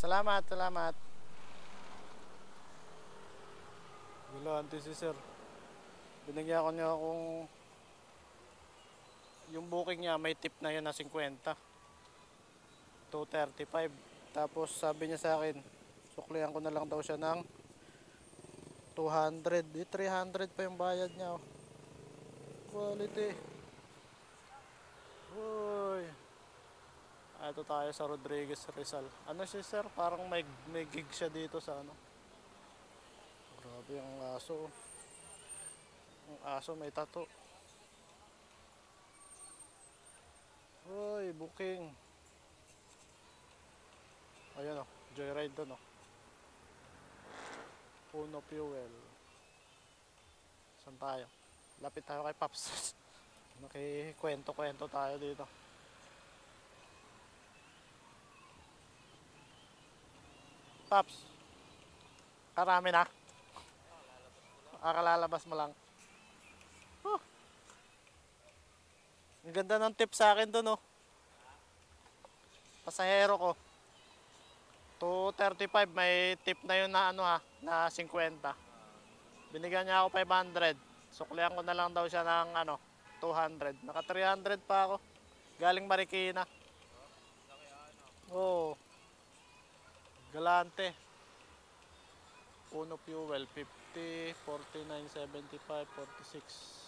Salamat, salamat. Galante si sir. Binigyan ko niya akong yung booking niya, may tip na yun na 50. 235. Tapos sabi niya sa akin, suklihan ko na lang daw siya ng 200. 300 pa yung bayad niya. Oh. Quality. Uy. Ito tayo sa Rodriguez Rizal. Ano si sir? Parang may gig siya dito sa ano. Grabe ang aso. Ang aso may tato. Uy, booking. Ayan o, joyride doon o. Puno Fuel. Saan tayo? Lapit tayo kay Paps. Nakikwento-kwento tayo dito. Paps, karami na. Kalalabas mo lang. Huh. Ang ganda ng tip sa akin doon, oh. Pasahero ko. 235, may tip na yun na ano ha, na 50. Binigyan niya ako 500. Suklihan ko na lang daw siya ng ano, 200. Naka 300 pa ako. Galing Marikina. Oo. Galante. Puno Fuel, 50, 49, 75, 46.